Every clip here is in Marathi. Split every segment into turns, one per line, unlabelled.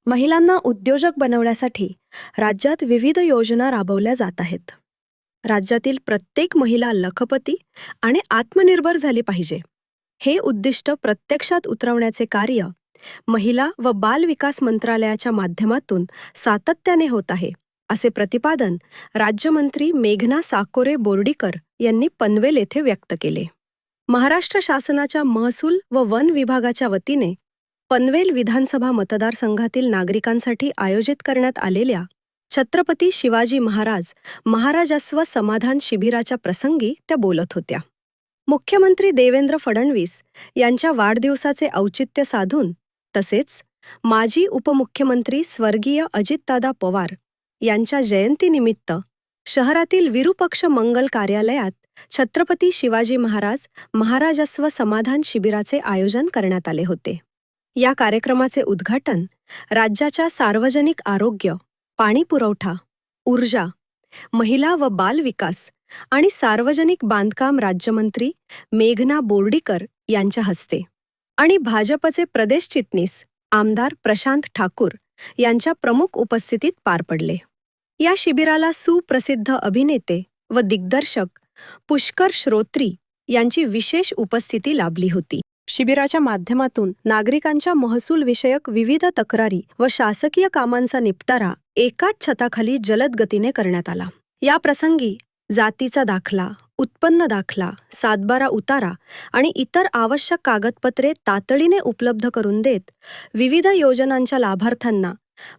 महिलांना उद्योजक बनवण्यासाठी राज्यात विविध योजना राबवल्या जात आहेत. राज्यातील प्रत्येक महिला लखपती आणि आत्मनिर्भर झाली पाहिजे, हे उद्दिष्ट प्रत्यक्षात उतरवण्याचे कार्य महिला व बाल विकास मंत्रालयाच्या माध्यमातून सातत्याने होत आहे, असे प्रतिपादन राज्यमंत्री मेघना साकोरे बोर्डीकर यांनी पनवेल येथे व्यक्त केले. महाराष्ट्र शासनाच्या महसूल व वन विभागाच्या वतीने पनवेल विधानसभा मतदारसंघातील नागरिकांसाठी आयोजित करण्यात आलेल्या छत्रपती शिवाजी महाराज महाराजस्व समाधान शिबिराच्या प्रसंगी त्या बोलत होत्या. मुख्यमंत्री देवेंद्र फडणवीस यांच्या वाढदिवसाचे औचित्य साधून तसेच माजी उपमुख्यमंत्री स्वर्गीय अजितदादा पवार यांच्या जयंतीनिमित्त शहरातील विरूपक्ष मंगल कार्यालयात छत्रपती शिवाजी महाराज महाराजस्व समाधान शिबिराचे आयोजन करण्यात आले होते. या कार्यक्रमाचे उद्घाटन राज्याच्या सार्वजनिक आरोग्य, पाणी पुरवठा, ऊर्जा, महिला व बाल विकास आणि सार्वजनिक बांधकाम राज्यमंत्री मेघना बोर्डीकर यांच्या हस्ते आणि भाजपचे प्रदेश चिटणीस आमदार प्रशांत ठाकूर यांच्या प्रमुख उपस्थितीत पार पडले. या शिबिराला सुप्रसिद्ध अभिनेते व दिग्दर्शक पुष्कर श्रोत्री यांची विशेष उपस्थिती लाभली होती. शिबिराच्या माध्यमातून नागरिकांच्या महसूल विषयक विविध तक्रारी व शासकीय कामांचा निपटारा एकाच छताखाली जलद गतीने करण्यात आला. या प्रसंगी जातीचा दाखला, उत्पन्न दाखला, सातबारा उतारा आणि इतर आवश्यक कागदपत्रे तातडीने उपलब्ध करून देत विविध योजनांच्या लाभार्थ्यांना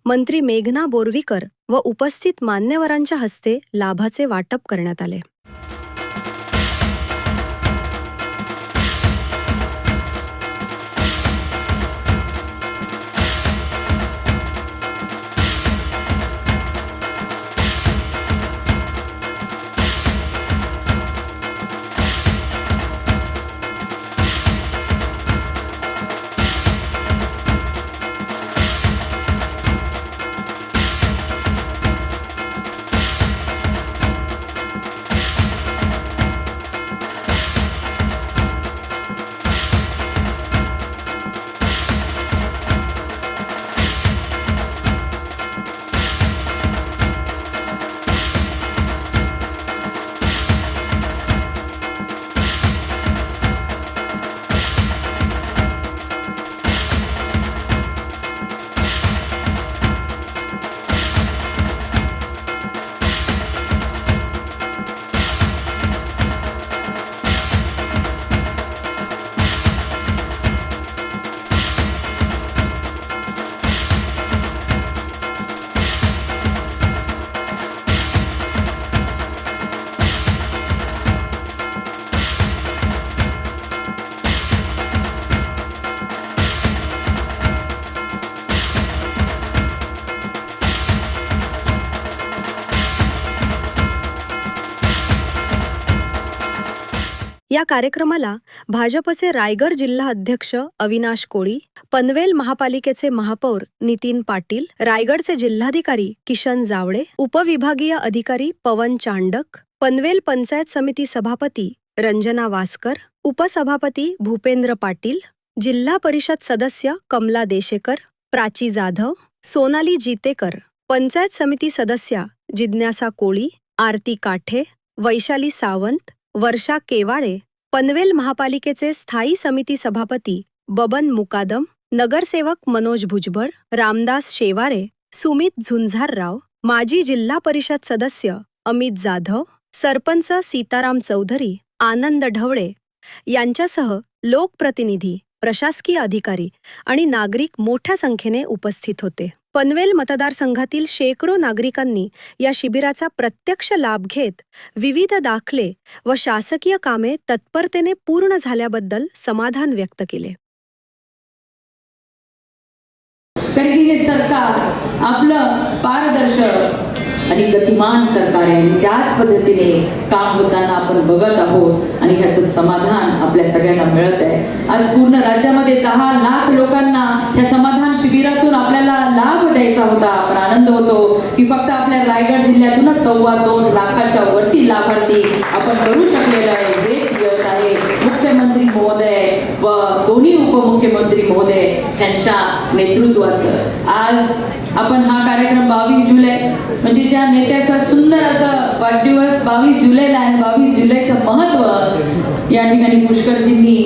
मंत्री मेघना बोर्डीकर व उपस्थित मान्यवरांच्या हस्ते लाभाचे वाटप करण्यात आले. या कार्यक्रमाला भाजपचे रायगड जिल्हा अध्यक्ष अविनाश कोळी, पनवेल महापालिकेचे महापौर नितीन पाटील, रायगडचे जिल्हाधिकारी किशन जावळे, उपविभागीय अधिकारी पवन चांडक, पनवेल पंचायत समिती सभापती रंजना वासकर, उपसभापती भूपेंद्र पाटील, जिल्हा परिषद सदस्य कमला देशेकर, प्राची जाधव, सोनाली जीतेकर, पंचायत समिती सदस्या जिज्ञासा कोळी, आरती काठे, वैशाली सावंत, वर्षा केवाळे, पनवेल महापालिकेचे स्थायी समिती सभापती बबन मुकादम, नगरसेवक मनोज भुजबळ, रामदास शेवारे, सुमित झुंझारराव, माजी जिल्हा परिषद सदस्य अमित जाधव, सरपंच सीताराम चौधरी, आनंद ढवळे यांच्यासह लोकप्रतिनिधी, प्रशासकीय अधिकारी आणि नागरिक मोठ्या संख्येने उपस्थित होते. पनवेल मतदारसंघातील शेकडो नागरिकांनी या शिबिराचा प्रत्यक्ष लाभ घेत विविध दाखले व शासकीय कामे तत्परतेने पूर्ण झाल्याबद्दल समाधान व्यक्त केले.
कारण की हे सरकार आपलं पारदर्शक आणि गतिमान सरकार आहे. त्याच पद्धतीने काम होताना आपण बघत आहोत आणि ह्याचं समाधान आपल्या सगळ्यांना मिळत आहे. आज पूर्ण राज्यामध्ये 10 लाख लोकांना या समाधान शिबिरातून आपल्याला लाभ द्यायचा होता. पण आनंद होतो की फक्त आपल्या रायगड जिल्ह्यातूनच 2.25 लाखाच्या वरती लाभार्थी आपण करू शकलेलं आहे. हेच यश आहे मुख्यमंत्री महोदय व दोन्ही उपमुख्यमंत्री उपमुख्यमंत्री महोदय यांच्या नेतृत्वाचं आज आपण हा कार्यक्रम 22 जुलै म्हणजे ज्या नेत्याचा सुंदर असं वाढदिवस 22 जुलैला आहे. 22 जुलैचं महत्त्व या ठिकाणी पुष्करजींनी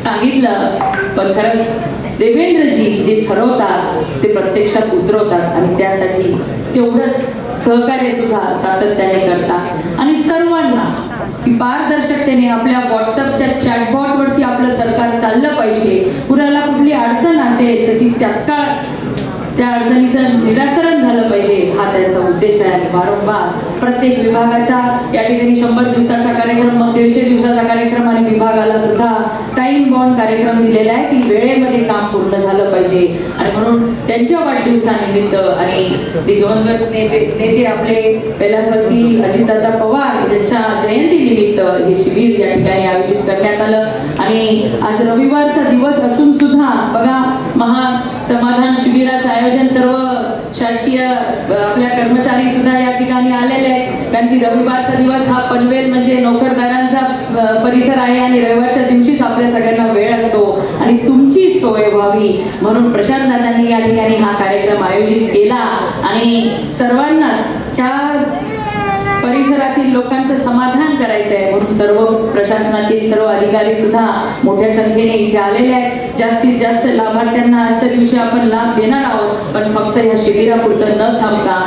सांगितलं. पण खरंच देवेंद्रजी जे ठरवतात ते प्रत्यक्षात उतरवतात आणि त्यासाठी तेवढंच सहकार्य सुद्धा सातत्याने करतात. आणि सर्वांना की पारदर्शकतेने आपल्या व्हॉट्सअपच्या चॅटबॉटवरती आपलं सरकार चाललं पाहिजे. कुणाला कुठली अडचण असेल तर ती तात्काळ त्या अडचणीचं निराकरण झालं पाहिजे हा त्यांचा उद्देश आहे. वारंवार प्रत्येक विभागाच्या या ठिकाणी 100 दिवसाचा कार्यक्रम, मग 150 दिवसाचा कार्यक्रम आणि विभागाला सुद्धा टाइम बॉन्ड कार्यक्रम दिलेला आहे की वेळेमध्ये काम पूर्ण झालं पाहिजे. आणि म्हणून त्यांच्या वाढदिवसानिमित्त आणि दिवंगत नेते आपले कैलासवासी अजितदादा पवार यांच्या जयंतीनिमित्त हे शिबिर या ठिकाणी आयोजित करण्यात आलं. आणि आज रविवारचा दिवस असून सुद्धा बघा महासमाधान शिबिराचं आयोजन सर्व शासकीय आपल्या कर्मचारी सुद्धा या ठिकाणी आलेले आहेत. कारण की रविवारचा दिवस हा पनवेल म्हणजे नोकरदारांचा परिसर आहे आणि रविवारच्या दिवशीच आपल्या सगळ्यांना वेळ असतो आणि तुमची सोय व्हावी म्हणून प्रशांत दादांनी या ठिकाणी हा कार्यक्रम आयोजित केला. आणि सर्वांनाच त्या परिसरातील लोकांचं समाधान करायचं आहे म्हणून सर्व प्रशासनातील सर्व अधिकारी सुद्धा मोठ्या संख्येने इथे आलेले आहेत. जास्तीत जास्त लाभार्थ्यांना आजच्या दिवशी आपण लाभ देणार आहोत. पण फक्त ह्या शिबिरापुरतं न थांबता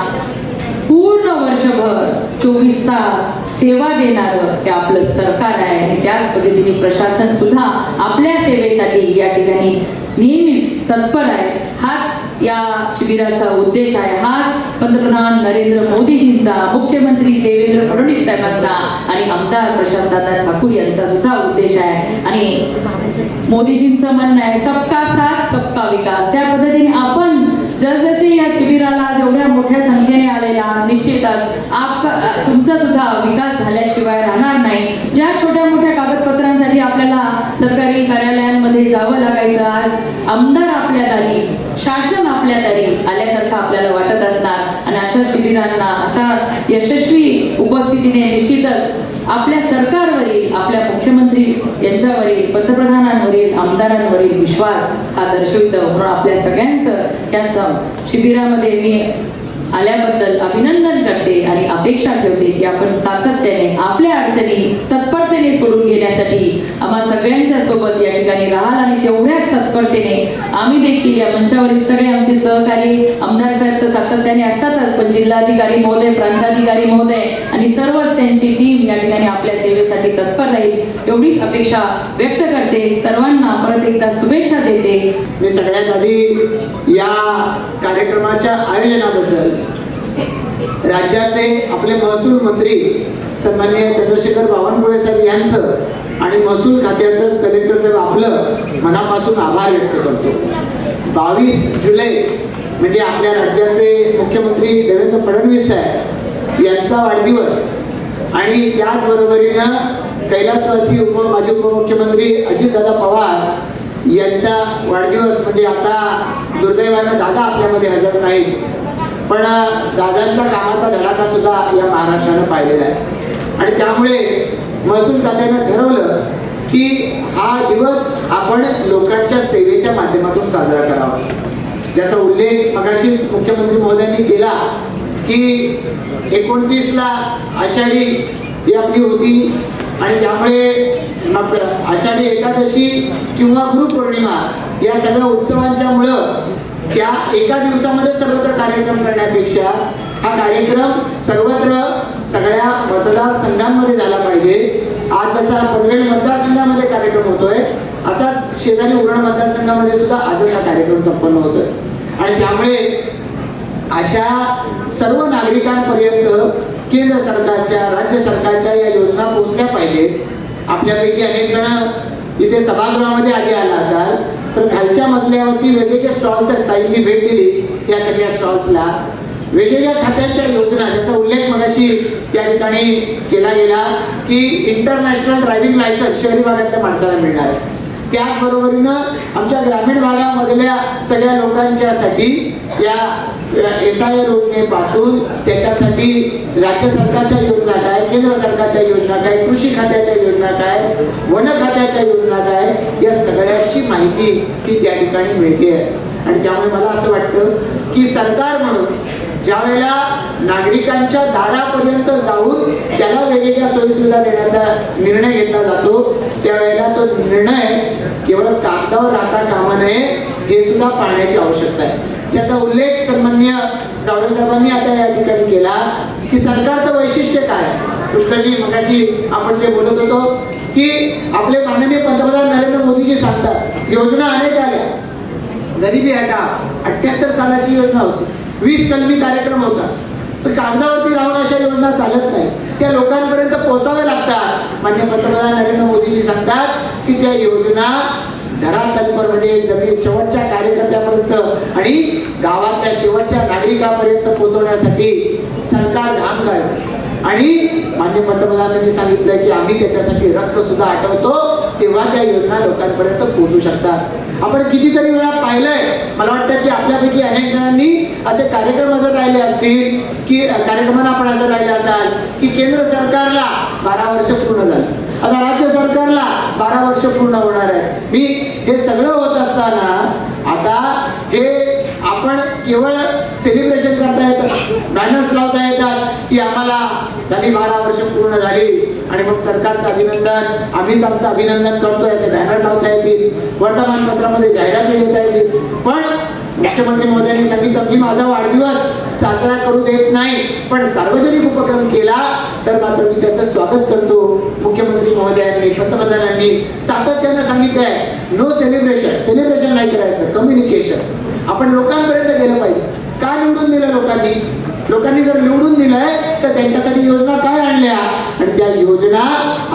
पूर्ण वर्षभर 24 तास सेवा देणारं हे आपलं सरकार आहे. आणि त्याच पद्धतीने प्रशासन सुद्धा आपल्या सेवेसाठी या ठिकाणी नेहमीच तत्पर आहे. हाच या शिबिराचा उद्देश आहे. हाच पंतप्रधान नरेंद्र मोदीजींचा, मुख्यमंत्री देवेंद्र फडणवीस साहेबांचा आणि आमदार प्रशांतदादा ठाकूर यांचा सुद्धा उद्देश आहे. आणि मोदीजींचं म्हणणं आहे सबका साथ सबका विकास. त्या पद्धतीने आपण जसजसे या शिबिराला जेवढ्या मोठ्या संख्येने आलेला निश्चितच तुमचा सुद्धा विकास झाल्याशिवाय राहणार नाही. ज्या छोट्या मोठ्या कागदपत्रांसाठी आपल्याला सरकारी कार्यालयांमध्ये जावं लागायचं आज आमदार आपल्या दारी, शासन आपल्या दारी आल्यासारखं आपल्याला वाटत असणार. आणि अशा शिबिरांना अशा यशस्वी उपस्थितीने निश्चितच आपल्या सरकारवरील, आपल्या मुख्यमंत्री यांच्यावरील, पंतप्रधानांवरील, आमदारांवरील विश्वास हा दर्शवितो. म्हणून आपल्या सगळ्यांचं या शिबिरामध्ये मी आल्याबद्दल अभिनंदन करते आणि अपेक्षा ठेवते की आपण सातत्याने आपल्या अडचणी तत्परतेने सोडून घेण्यासाठी आम्हा सगळ्यांच्या सोबत या ठिकाणी राहाल. आणि तेवढ्याच तत्परतेने आम्ही देखील या मंचावरील सगळे आमचे सहकारी आमदार साहेब तर सातत्याने असतातच, पण जिल्हाधिकारी महोदय, प्रांताधिकारी महोदय आणि सर्वच त्यांची टीम या ठिकाणी आपल्या सेवेसाठी तत्पर राहील एवढीच अपेक्षा व्यक्त करते. सर्वांना परत एकदा शुभेच्छा देते.
मी सगळ्यात आधी या कार्यक्रमाच्या आयोजनाबद्दल राज्याचे आपले महसूल मंत्री सन्माननीय चंद्रशेखर बावनकुळे साहेब यांचं आणि महसूल खात्याचं कलेक्टर साहेब आपलं मनापासून आभार व्यक्त करतो. 22 जुलै म्हणजे आपल्या राज्याचे मुख्यमंत्री देवेंद्र फडणवीस साहेब यांचा वाढदिवस आणि त्याचबरोबरीनं कैलासवासी माजी उपमुख्यमंत्री अजितदादा पवार यांचा वाढदिवस म्हणजे आता दुर्दैवानं दादा आपल्यामध्ये हजर नाहीत, पण दादांचा कामाचा धडाका सुद्धा या महाराष्ट्रानं पाहिलेला आहे. आणि त्यामुळे महसूल खात्यानं ठरवलं की हा दिवस आपण लोकांच्या सेवेच्या माध्यमातून साजरा करावा, ज्याचा उल्लेख मगाशीच मुख्यमंत्री महोदयांनी केला की 29ला आषाढी ही आपली होती आणि त्यामुळे आषाढी एकादशी किंवा गुरुपौर्णिमा या सगळ्या उत्सवांच्या मुळे त्या एका दिवसामध्ये सर्वत्र कार्यक्रम करण्यापेक्षा हा कार्यक्रम सर्वत्र सगळ्या मतदारसंघांमध्ये झाला पाहिजे. आज जसा पनवेल मतदारसंघामध्ये कार्यक्रम होतोय असाच शेजारी उरण मतदारसंघामध्ये सुद्धा आजच हा कार्यक्रम संपन्न होतोय. आणि त्यामुळे अशा सर्व नागरिकांपर्यंत केंद्र सरकारच्या, राज्य सरकारच्या या योजना पोहोचल्या पाहिजेत. आपल्यापैकी अनेक जण इथे सभागृहामध्ये आधी आला असाल तर खालच्या मजल्यावरती वेगवेगळे स्टॉल्स आहेत. ताईंनी भेट दिली त्या सगळ्या स्टॉल्सला. वेगवेगळ्या खात्यांच्या योजना ज्याचा उल्लेख मगाशी त्या ठिकाणी केला गेला की इंटरनॅशनल ड्रायव्हिंग लायसन्स शहरी भागातल्या माणसाला मिळणार आहे. त्याचबरोबरीनं आमच्या ग्रामीण भागामधल्या सगळ्या लोकांच्यासाठी या SIR योजनेपासून त्याच्यासाठी राज्य सरकारच्या योजना काय, केंद्र सरकारच्या योजना काय, कृषी खात्याच्या योजना काय, वन खात्याच्या योजना काय, या सगळ्याची माहिती ती त्या ठिकाणी मिळते आहे. आणि त्यामुळे मला असं वाटतं की सरकार म्हणून ज्या वेळेला नागरिकांच्या दारापर्यंत जाऊन त्याला वेगवेगळ्या सोयीसुविधा देण्याचा निर्णय घेतला जातो, त्यावेळेला तो निर्णय केवळ कागदावर राहता कामा नये हे सुद्धा पाहण्याची आवश्यकता आहे. ज्याचा उल्लेख सन्माननीय जावळे साहेबांनी आता या ठिकाणी केला की सरकारचं वैशिष्ट्य काय. पुष्कळजी मगाशी आपण जे बोलत होतो की आपले माननीय पंतप्रधान नरेंद्र मोदीजी सांगतात योजना अनेक आल्या. गरिबी हटाव 78 सालाची योजना होती, 20 कलमी कार्यक्रम होता, पण कागदावरती राहून अशा योजना चालत नाही, त्या लोकांपर्यंत पोहोचाव्या लागतात. माननीय पंतप्रधान नरेंद्र मोदीजी सांगतात की त्या योजना घरातल्यांवर म्हणजे जमीन शेवटच्या कार्यकर्त्यापर्यंत आणि गावातल्या शेवटच्या नागरिकापर्यंत पोहोचवण्यासाठी सरकार घाम गाळतं. आणि माननीय पंतप्रधानांनी सांगितलं की आम्ही त्याच्यासाठी रक्त सुद्धा आठवतो, तेव्हा त्या योजना लोकांपर्यंत पोहोचू शकतात. आपण कितीतरी वेळा पाहिलंय, मला वाटतं की आपल्यापैकी अनेक जणांनी असे कार्यक्रम हजर राहिले असतील की कार्यक्रमांना आपण हजर राहिले असाल की केंद्र सरकारला 12 वर्ष पूर्ण झाली, आता राज्य सरकारला 12 वर्ष पूर्ण होणार आहे. मी हे सगळं होत असताना आता हे आपण केवळ सेलिब्रेशन करता येतं, बॅनर्स लावता येतात की आम्हाला झाली 12 वर्ष पूर्ण झाली आणि मग सरकारचं अभिनंदन, आम्हीच आमचं अभिनंदन करतोय असे बॅनर लावता येतील, वर्तमानपत्रामध्ये जाहिराती देता येतील. पण मुख्यमंत्री महोदयांनी सांगितलं मी माझा वाढदिवस साजरा करू देत नाही, पण सार्वजनिक उपक्रम केला तर मात्र मी त्याचं स्वागत करतो. मुख्यमंत्री महोदयांनी पंतप्रधानांनी सातत्यानं सांगितलंय नो सेलिब्रेशन, सेलिब्रेशन नाही करायचं, कम्युनिकेशन. आपण लोकांपर्यंत गेलं पाहिजे. का निवडून दिलं लोकांनी? लोकांनी जर निवडून दिलंय तर त्यांच्यासाठी योजना काय आणल्या आणि त्या योजना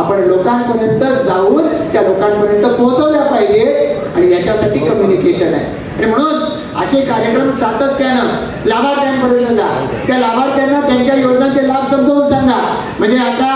आपण लोकांपर्यंत जाऊन त्या लोकांपर्यंत पोहोचवल्या पाहिजे आणि याच्यासाठी कम्युनिकेशन आहे. आणि म्हणून असे कार्यक्रम सातत्यानं लाभार्थ्यांपर्यंत जा, त्या लाभार्थ्यांना त्यांच्या योजनांचे लाभ समजावून सांगा. म्हणजे आता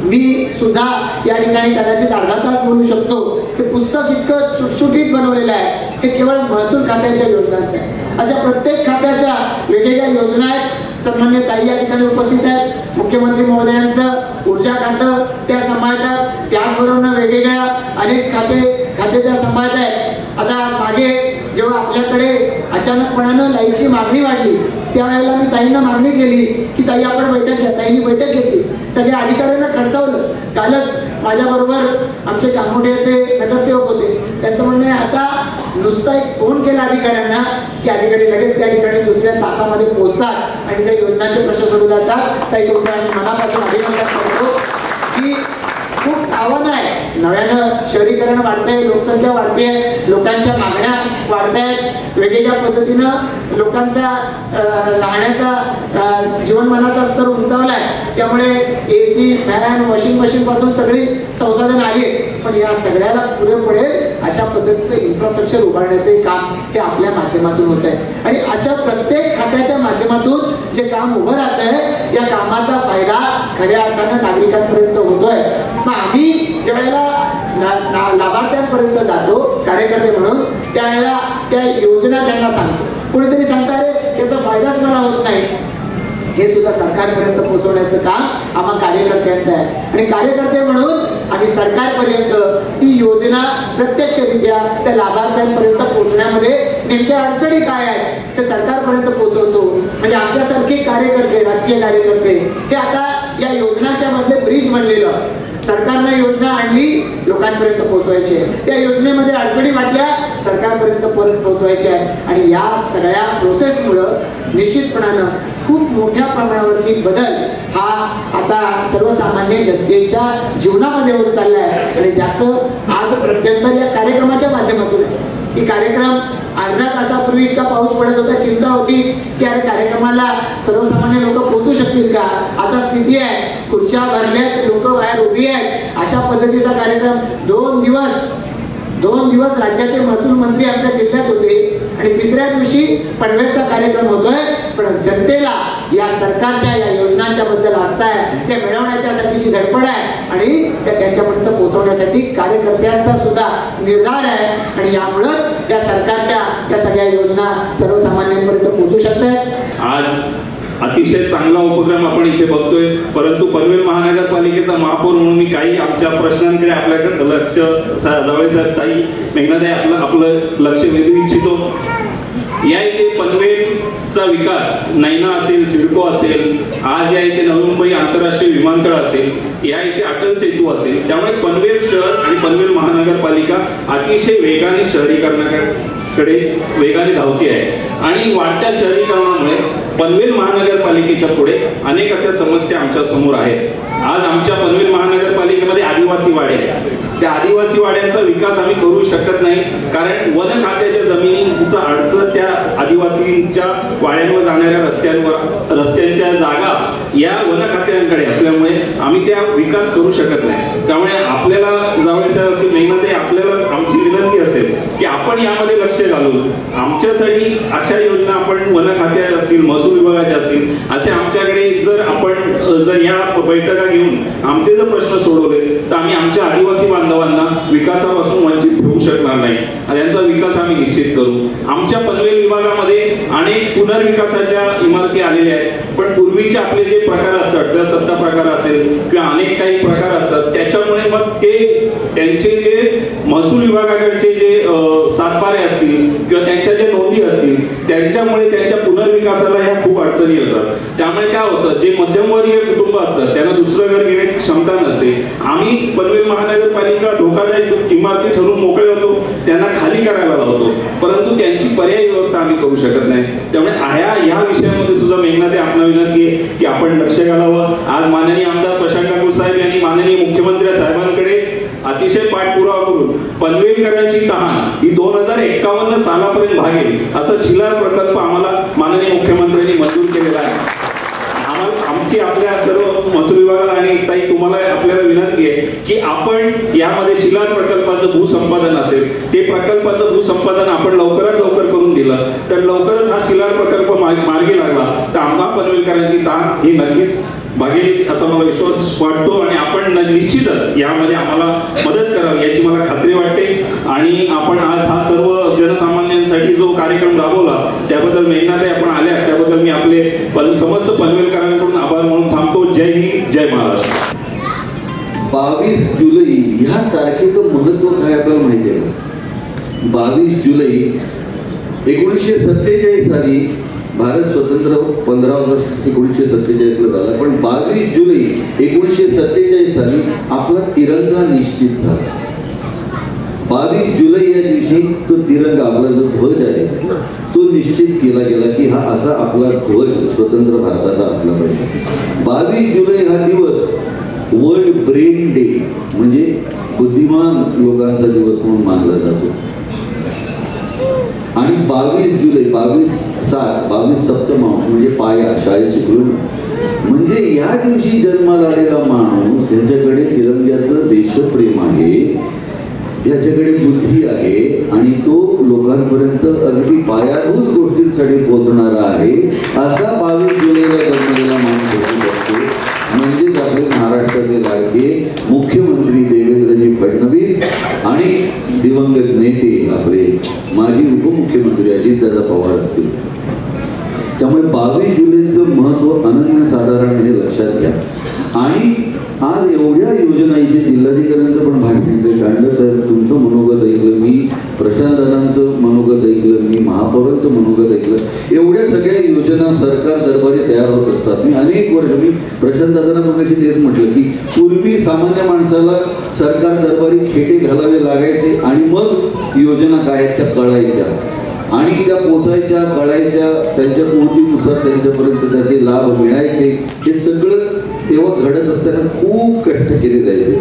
मी सुद्धा या ठिकाणी कदाचित अर्धा तास बोलू शकतो. हे पुस्तक इतकं सुटसुटीत बनवलेलं आहे, हे केवळ महसूल खात्याच्या योजनांचं आहे. अशा प्रत्येक खात्याच्या वेगवेगळ्या योजना आहेत. सन्मान्य ताई या ठिकाणी उपस्थित आहेत. मुख्यमंत्री महोदयांचं ऊर्जा खातं त्या सांभाळतात, त्याचबरोबर वेगवेगळ्या अनेक खाते त्या सांभाळत आहेत. आता मागे जेव्हा आपल्याकडे अचानकपणानं लाईटची मागणी वाढली त्यावेळेला मी ताईंना मागणी केली की ताई आपण बैठक घ्या. ताईंनी बैठक घेतली, सगळ्या अधिकाऱ्यांना खडसावलं. कालच माझ्याबरोबर आमचे कामोठ्याचे नगरसेवक होते, त्यांचं म्हणणं आहे आता नुसता एक फोन केला अधिकाऱ्यांना की अधिकारी लगेच त्या ठिकाणी दुसऱ्या तासामध्ये पोहोचतात आणि त्या योजनाचे प्रश्न सोडून जातात. ताई तुमचं आम्ही मनापासून अभिनंदन करतो की खूप आव्हान आहे. नव्यानं शहरीकरण वाढतंय, लोकसंख्या वाढते, लोकांच्या मागण्या वाढत आहेत, वेगवेगळ्या पद्धतीनं लोकांचा राहण्याचा जीवनमानाचा स्तर उंचावलाय. त्यामुळे AC, फॅन, वॉशिंग मशीन पासून सगळी संसाधन आली, पण या सगळ्याला पुरे पडेल अशा पद्धतीचं इन्फ्रास्ट्रक्चर उभारण्याचे काम हे आपल्या माध्यमातून होत आहे. आणि अशा प्रत्येक खात्याच्या माध्यमातून जे काम उभं राहत आहे या कामाचा फायदा खऱ्या अर्थानं नागरिकांपर्यंत होतोय. मग आम्ही ज्या वेळेला लाभार्थ्यांपर्यंत जातो कार्यकर्ते म्हणून त्यावेळेला त्या योजना त्यांना सांगतो. कोणीतरी सांगता रे त्याचा फायदाच मला होत नाही, हे सुद्धा सरकारपर्यंत पोहोचवण्याचं काम आम्हा कार्यकर्त्यांचं आहे. आणि कार्यकर्ते म्हणून आम्ही सरकारपर्यंत ती योजना प्रत्यक्षरित्या त्या लाभार्थ्यांपर्यंत पोहोचण्यामध्ये नेमक्या अडचणी काय आहेत ते सरकारपर्यंत पोहोचवतो. म्हणजे आमच्यासारखे कार्यकर्ते, राजकीय कार्यकर्ते हे आता या योजनाच्या मधले ब्रिज बनलेलं. सरकारने योजना आणली, लोकांपर्यंत पोहोचवायची आहे, त्या योजनेमध्ये अडचणी वाटल्या, सरकारपर्यंत परत पोहोचवायच्या आहे. आणि या सगळ्या प्रोसेसमुळं निश्चितपणानं खूप मोठ्या प्रमाणावरती बदल हा आता सर्वसामान्य जनतेच्या जीवनामध्ये होत चालला आहे. आणि ज्याचं आज प्रत्यंतर या कार्यक्रमाच्या माध्यमातून आहे. ही कार्यक्रम अर्ध्या तासापूर्वी इतका पाऊस पडत होता, चिंता होती की अरे कार्यक्रमाला सर्वसामान्य लोक पोहोचू शकतील का. आता स्थिती आहे खुर्च्या भरल्यात, लोक बाहेर उभी आहेत. अशा पद्धतीचा कार्यक्रम 2 दिवस राज्याचे महसूल मंत्री आमच्या जिल्ह्यात होते आणि तिसऱ्या दिवशी पनवेलचा कार्यक्रम होतोय. पण जनतेला या सरकारच्या या योजनांच्या बद्दल आस्था आहे, त्या मिळवण्याच्यासाठीची धडपड आहे आणि त्यांच्यापर्यंत पोहोचवण्यासाठी कार्यकर्त्यांचा सुद्धा निर्धार आहे. आणि यामुळं या सरकारच्या या सगळ्या योजना सर्वसामान्यांपर्यंत पोहोचू शकतात.
आज अतिशय चांगला उपक्रम आपण इथे बघतोय, परंतु पनवेल महानगरपालिकेचा महापौर म्हणून मी काही आमच्या प्रश्नांकडे आपल्याकडे लक्ष ताई मेघनाताई आपलं लक्ष वेधू इच्छितो. या इथे पनवेलचा विकास नैना असेल, सिडको असेल, आज या इथे नवी मुंबई आंतरराष्ट्रीय विमानतळ असेल, या इथे अटल सेतू असेल, त्यामुळे पनवेल शहर आणि पनवेल महानगरपालिका अतिशय वेगाने शहरीकरणाकडे वेगाने धावते आहे. आणि वाढत्या शहरीकरणामुळे पनवेल महानगरपालिकेच्या पुढे अनेक अशा समस्या आमच्या समोर आहेत. आज आमच्या पनवेल महानगरपालिकेमध्ये आदिवासी वाडे आहेत. त्या आदिवासी वाड्यांचा विकास आम्ही करू शकत नाही, कारण वन खात्याच्या जमिनीचा अडचण त्या आदिवासींच्या वाड्यांवर जाणाऱ्या रस्त्यांच्या जागा या वन खात्यांकडे असल्यामुळे आम्ही त्या विकास करू शकत नाही. त्यामुळे आपल्याला जावळेसर असे मेहनत आपल्याला आमची विनंती असेल की आपण यामध्ये लक्ष घालून आमच्यासाठी अशा योजना आपण वन खात्यात असतील, महसूल विभागाच्या असतील, असे आमच्याकडे जर या बैठका घेऊन आमचे जर प्रश्न सोडवले तर आम्ही आमच्या आदिवासी बांधवांना विकासापासून वंचित ठेवू शकणार नाही. त्यांचा विकास आम्ही निश्चित करू. आमच्या पनवेल विभागामध्ये अनेक पुनर्विकासाच्या इमारती आलेल्या आहेत, पण पूर्वीचे आपले जे प्रकार असतात, सत्ता प्रकार असेल किंवा अनेक काही प्रकार असतात, त्याच्यामुळे मग त्यांचे जे महसूल विभागाकडचे जे सातबारे असतील किंवा त्यांच्या जे नोंदी असतील, त्यांच्यामुळे त्यांच्या पुनर्विकासाला ह्या खूप अडचणी येतात. त्यामुळे काय होतं, जे मध्यमवर्गीय कुटुंब असतात त्यांना दुसरं घर घेण्याची क्षमता नसते. आम्ही पनवेल महानगरपालिका धोकादायक इमारती ठरवून मोकळे होतो, त्यांना खाली करायला लावतो, परंतु त्यांची पर्यायी व्यवस्था आम्ही करू शकत नाही. त्यामुळे या विषयामध्ये सुद्धा मेघनाताई आपल्याला विनंती आहे की आपण लक्ष घालावं. आज माननीय आमदार प्रशांत ठाकूर साहेब यांनी माननीय मुख्यमंत्री साहेबांकडे अतिशय पाठपुरावा करून पनवेलकरांची तहान ही 2051 सालापर्यंत भागेल असा शिलार प्रकल्प आम्हाला माननीय मुख्यमंत्र्यांनी मंजूर केलेला आहे. आमची आपल्या सर्व महसूल विभागाला आणि ताई तुम्हाला आपल्याला विनंती आहे की आपण यामध्ये शिलार प्रकल्पाचं भूसंपादन असेल, ते प्रकल्पाचं भूसंपादन आपण लवकरात लवकर करून दिलं तर लवकरच हा शिलार प्रकल्प मार्गी लागला तर आमदार पनवेलकरांची ताण ही नक्कीच भागेल असा मला विश्वास वाटतो. आणि आपण निश्चितच यामध्ये आम्हाला मदत करावी याची मला खात्री वाटते. आणि आपण आज हा सर्व जनसामान्यांसाठी जो कार्यक्रम राबवला त्याबद्दल मेघनाताई आपण आल्या त्याबद्दल मी आपले समस्त पनवेलकरांकडून आभार म्हणून थांबतो. जय हिंद, जय महाराष्ट्र.
22 जुलै ह्या तारखेचं महत्व काय आपल्याला माहिती आहे का? 22 जुलै 1947 साली भारत स्वतंत्र 15 ऑगस्ट 1947 ला झाला, पण 22 जुलै 1947 साली आपला तिरंगा निश्चित झाला. 22 जुलै या दिवशी तो तिरंगा आपला जो ध्वज आहे तो निश्चित केला गेला की हा असा आपला ध्वज स्वतंत्र भारताचा असला पाहिजे. 22 जुलै हा दिवस वर्ल्ड ब्रेन डे म्हणजे बुद्धिमान लोकांचा दिवस म्हणून मानला जातो. आणि 22 जुलै 22 सप्तमांश म्हणजे पाया, शाळेत शिकलो म्हणजे या दिवशी जन्माला आलेला माणूस ज्याच्याकडे तिरंग्याचं देशप्रेम आहे, याच्याकडे बुद्धी आहे आणि तो लोकांपर्यंत अगदी पायाभूत गोष्टींसाठी पोहोचणारा आहे असा 22 जुलैला जन्मलेला माणूस होऊ शकतो. म्हणजेच आपले महाराष्ट्राचे लाडके मुख्यमंत्री देवेंद्रजी फडणवीस आणि दिवंगत नेते आपले माजी उपमुख्यमंत्री अजितदादा पवार असतील. त्यामुळे 22 जुलैचं महत्व अनन्यसाधारण हे लक्षात घ्या. आणि आज एवढ्या योजना इथे जिल्हाधिकाऱ्यांचं पण भाषण, कांडक साहेब तुमचं मनोगत ऐकलं मी, प्रशांत दादांचं मनोगत ऐकलं मी, महापौरांचं मनोगत ऐकलं. एवढ्या सगळ्या योजना सरकार दरबारी तयार होत असतात. मी अनेक वर्ष मी प्रशांत दादांना मगाशी तेच म्हटलं की पूर्वी सामान्य माणसाला सरकार दरबारी खेटे घालावे लागायचे आणि मग योजना काय त्या कळायच्या आणि त्या पोचायच्या, कळायच्या, त्यांच्या पोहोचीनुसार त्यांच्यापर्यंत त्याचे लाभ मिळायचे. हे सगळं तेव्हा घडत असताना खूप कष्ट केले जायचे,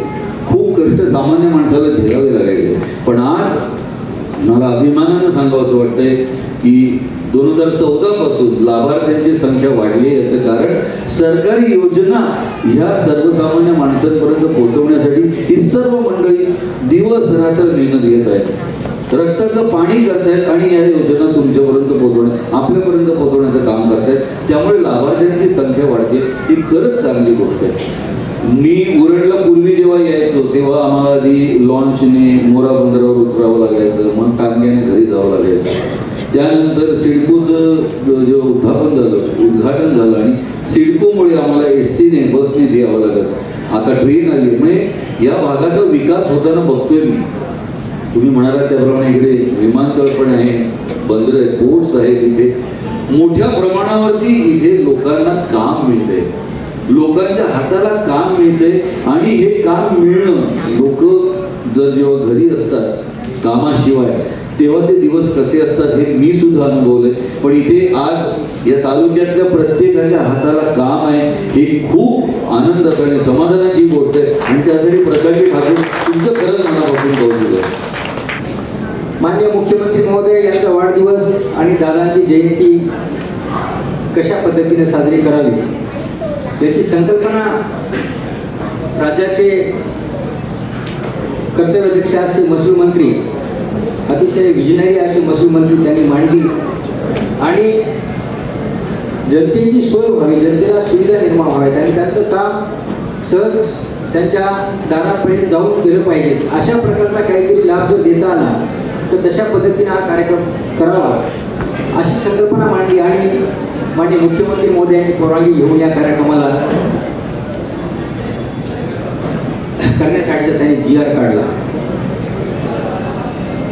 खूप कष्ट सामान्य माणसाला झेलावे लागायचे. पण आज मला अभिमानानं सांगावं असं वाटतंय की 2014 पासून लाभार्थ्यांची संख्या वाढली. याचं कारण सरकारी योजना ह्या सर्वसामान्य माणसांपर्यंत पोहोचवण्यासाठी ही सर्व मंडळी दिवस रात्र मेहनत घेत आहेत, रक्ताचं पाणी करतायत आणि या योजना तुमच्यापर्यंत पोहोचवण्यात, आपल्यापर्यंत पोहोचवण्याचं काम करतायत. त्यामुळे लाभार्थ्यांची खरंच चांगली गोष्ट आहे. मी उरणला पूर्वी जेव्हा यायचो तेव्हा आम्हाला आधी लॉन्चने मोरा बंदरावर उतरावं लागायचं, मग टांग्याने घरी जावं लागायचं. त्यानंतर सिडकोचं जे उद्घाटन झालं आणि सिडकोमुळे आम्हाला एसटीने बसने यावं लागत. आता ट्रेन आली, म्हणजे या भागाचा विकास होताना बघतोय मी. तुम्ही म्हणालात त्याप्रमाणे इकडे विमानतळ पण आहे, बंदर आहे, पोर्ट्स आहेत. इथे मोठ्या प्रमाणावरती इथे लोकांना काम मिळते, लोकांच्या हाताला काम मिळते. आणि हे काम मिळणं, लोक जर जेव्हा घरी असतात कामाशिवाय तेव्हाचे दिवस कसे असतात हे मी सुद्धा अनुभवले. पण इथे आज या तालुक्यातल्या प्रत्येकाच्या हाताला काम आहे, ही खूप आनंदाची आणि समाधानाची गोष्ट आहे. आणि त्यासाठी प्रकाश ठाकूर तुमचं खरंच मनापासून कौतुक आहे.
माननीय मुख्यमंत्री महोदय यांचा वाढदिवस आणि दादांची जयंती कशा पद्धतीने साजरी करावी याची संकल्पना राज्याचे कर्तव्यदक्ष असे महसूल मंत्री, अतिशय विजनरी असे महसूल मंत्री त्यांनी मांडली. आणि जनतेची सोय व्हावी, जनतेला सुविधा निर्माण व्हाव्यात आणि त्यांचं काम सहज त्यांच्या दारापर्यंत जाऊन गेलं पाहिजे, अशा प्रकारचा काहीतरी लाभ जर देता आला तर तशा पद्धतीने हा कार्यक्रम करावा अशी संकल्पना मांडली. आणि माननीय मुख्यमंत्री महोदयांनी परवानगी घेऊन या कार्यक्रमाला करण्यासाठीचा त्यांनी GR काढला.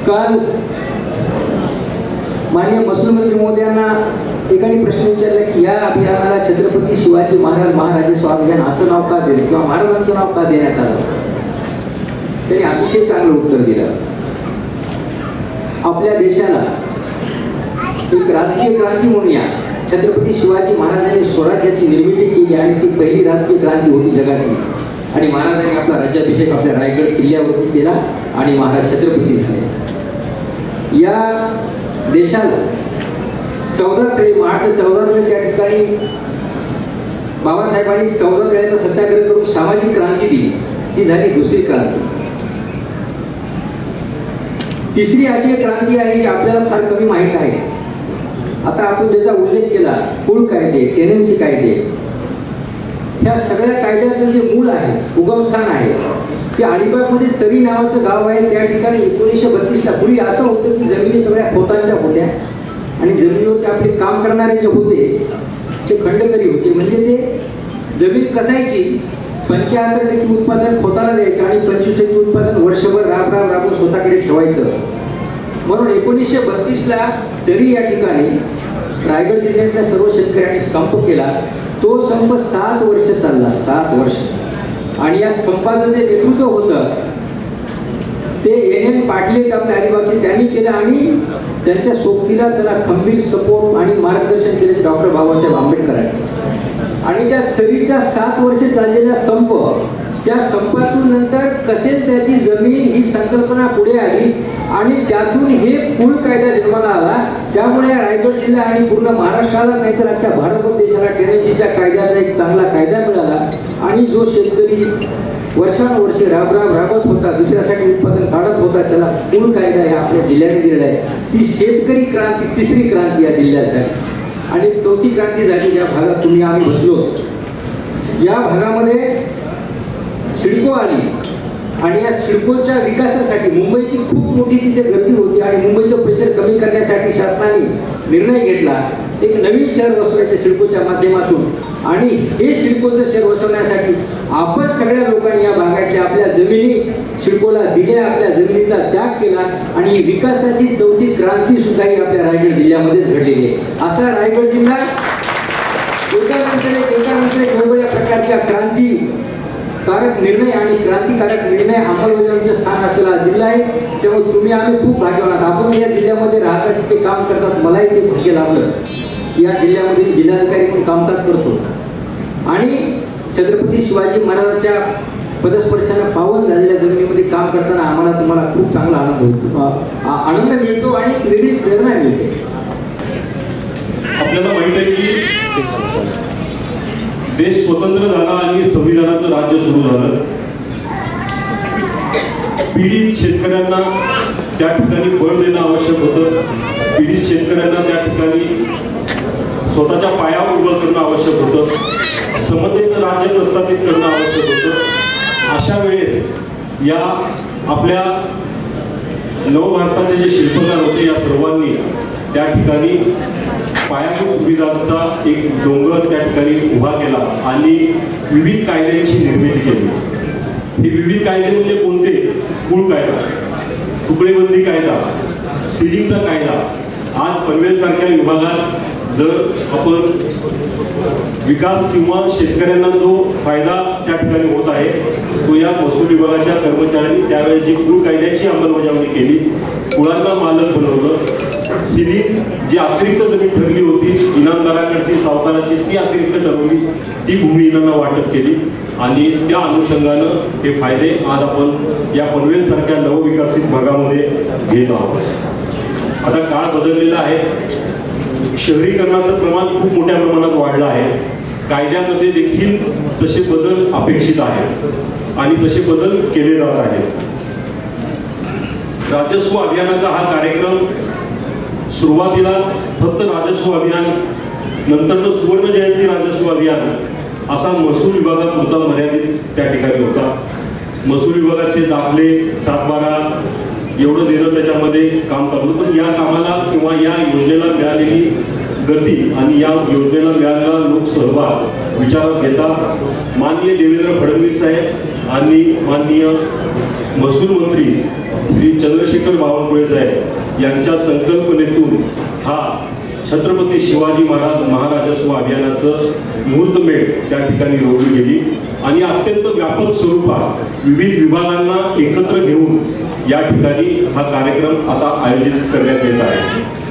काल माननीय महसूल मंत्री महोदयांना एकाने प्रश्न विचारला की या अभियानाला छत्रपती शिवाजी महाराज महाराजेश्वर अभियान असं नाव का दिलं किंवा महाराजांचं नाव का देण्यात आलं. त्यांनी अतिशय चांगलं उत्तर दिलं. आपल्या देशाला एक राजकीय क्रांती म्हणूया, छत्रपती शिवाजी महाराजांनी स्वराज्याची निर्मिती केली आणि ती पहिली राजकीय क्रांती होती जगातली. आणि महाराजांनी आपला राज्याभिषेक आपल्या रायगड किल्ल्यावरती केला आणि महाराज छत्रपती झाले. या देशाला 14 तळे, मार्च 14 त्या ठिकाणी बाबासाहेबांनी 14 तळ्याचा सत्याग्रह करून सामाजिक क्रांती दिली, ती झाली दुसरी क्रांती. तिसरी अशी क्रांती आहे जी आपल्याला फार कमी माहीत आहे. आता आपण ज्याचा उल्लेख केला, कुळ कायदे, टेनन्सी कायदे, ह्या सगळ्या कायद्याचं जे मूळ आहे, उगमस्थान आहे, ते अलिबागमध्ये चरी नावाचं गाव आहे. त्या ठिकाणी 1932ला पूर्वी असं होतं की जमिनी सगळ्या खोतांच्या होत्या आणि जमिनीवरती आपले काम करणारे जे होते ते खंडकरी होते. म्हणजे ते जमीन कसायची, 75% उत्पादन खोताला द्यायचं आणि 25% उत्पादन वर्षभर राबून स्वतःकडे ठेवायचं. म्हणून 1932ला चरी या ठिकाणी रायगड जिल्ह्यातल्या सर्व शेतकऱ्यांनी संप केला. तो संप 7 वर्ष चालला, 7 वर्ष. आणि या संपाचं जे नेतृत्व होतं ते NN पाटील आपल्या अलिबागचे त्यांनी केलं आणि त्यांच्या सोबतीला त्याला खंबीर सपोर्ट आणि मार्गदर्शन केले डॉक्टर बाबासाहेब आंबेडकरांनी. आणि त्या चरीच्या 7 वर्ष चाललेला संप, त्या संपातून नंतर कसे त्याची जमीन ही संकल्पना पुढे आली आणि त्यातून हे कुळ कायदा जन्माला आला. त्यामुळे रायगड जिल्हा आणि पूर्ण महाराष्ट्राला नाहीतर अख्ख्या भारत देशाला टेनेसीच्या कायद्याचा एक चांगला कायदा मिळाला. आणि जो शेतकरी वर्षानुवर्षे राबत होता, दुसऱ्यासाठी उत्पादन काढत होता, त्याला कुळ कायदा हे आपल्या जिल्ह्याने दिलेला आहे. ती शेतकरी क्रांती, तिसरी क्रांती या जिल्ह्यासाठी. आणि चौथी क्रांती झाली ज्या भागात तुम्ही आम्ही बसलो, या भागामध्ये सिडको आली. आणि या सिडकोच्या विकासासाठी मुंबईची खूप मोठी तिथे गर्दी होती आणि मुंबईचं प्रेशर कमी करण्यासाठी शासनाने निर्णय घेतला एक नवीन शहर वसवण्याच्या सिडकोच्या माध्यमातून. आणि हे सिडकोचं शहर वसवण्यासाठी आपण सगळ्या लोकांनी या भागातल्या आपल्या जमिनी सिडकोला दिल्या, आपल्या जमिनीचा त्याग केला आणि ही विकासाची चौथी क्रांती सुद्धा ही आपल्या रायगड जिल्ह्यामध्येच घडलेली आहे. असा रायगड जिल्हा एकानंतर एक वेगवेगळ्या प्रकारच्या क्रांतिकारक निर्णय आणि क्रांतिकारक निर्णय अंमलबजावणीचं स्थान असलेला जिल्हा आहे. त्यामुळे तुम्ही आम्ही खूप भाग्यवान आहात. आपण या जिल्ह्यामध्ये राहता, तिथे काम करतात. मलाही ते भाग्य लाभलं. या जिल्ह्यामध्ये जिल्हाधिकारी म्हणून कामकाज करतो आणि छत्रपती शिवाजी महाराजांच्या पदस्पर्शाने पावन झालेल्या जमिनीमध्ये काम करताना आम्हाला तुम्हाला खूप चांगला आनंद मिळतो आणि वेगळी प्रेरणा मिळते.
आपल्याला माहित आहे की देश स्वतंत्र झाला आणि संविधानाचं राज्य सुरू झालं. पीडित शेतकऱ्यांना त्या ठिकाणी बळ देणं आवश्यक होतं. पीडित शेतकऱ्यांना त्या ठिकाणी स्वतःच्या पायावर उभं करणं आवश्यक होतं. समतेचं राज्य प्रस्थापित करणं आवश्यक होतं. अशा वेळेस या आपल्या नवभारताचे जे शिल्पकार होते या सर्वांनी त्या ठिकाणी पायाभूत सुविधांचा एक डोंगर त्या ठिकाणी उभा केला आणि विविध कायद्यांची निर्मिती केली. हे विविध कायदे म्हणजे कोणते? कुळ कायदा, तुकडेबंदी कायदा, सिलिंगचा कायदा. आज पनवेलसारख्या विभागात जर आपण विकास किंवा शेतकऱ्यांना जो फायदा त्या ठिकाणी होत आहे तो या महसूल विभागाच्या कर्मचाऱ्यांनी त्यावेळेस जी कुळ कायद्याची अंमलबजावणी केली, कुळांना मालक बनवलं. सिलिंग जी अतिरिक्त जमीन ठरली होती इनामदाराकडची, सावकाराची, ती अतिरिक्त ठरवली, ती भूमी इनांना वाटप केली आणि त्या अनुषंगानं हे फायदे आज आपण या पनवेलसारख्या नवविकसित भागामध्ये घेत आहोत. आता काळ बदललेला आहे, शहरीकरणाचं प्रमाण खूप मोठ्या प्रमाणात वाढलं आहे. कायद्यामध्ये देखील तसे बदल अपेक्षित आहेत आणि तसे बदल केले जात आहेत. राजस्व अभियानाचा हा कार्यक्रम सुरुवातीला फक्त राजस्व अभियान, नंतर सुवर्ण जयंती राजस्व अभियान असा महसूल विभागापुरता मर्यादित त्या ठिकाणी होता. महसूल विभागाचे दाखले 7-12 एवढं देणं त्याच्यामध्ये काम करतो. पण या कामाला किंवा या योजनेला मिळालेली गती आणि या योजनेला मिळालेला लोकसहभाग विचारात घेता माननीय देवेंद्र फडणवीस साहेब आणि माननीय महसूल मंत्री श्री चंद्रशेखर बावनकुळे साहेब यांच्या संकल्पनेतून हा छत्रपती शिवाजी महाराजस्व अभियानाचं मुहूर्तमेढ त्या ठिकाणी रोवली गेली आणि अत्यंत व्यापक स्वरूपात विविध विभागांना एकत्र घेऊन या ठिकाणी हा कार्यक्रम आता आयोजित करण्यात येत आहे.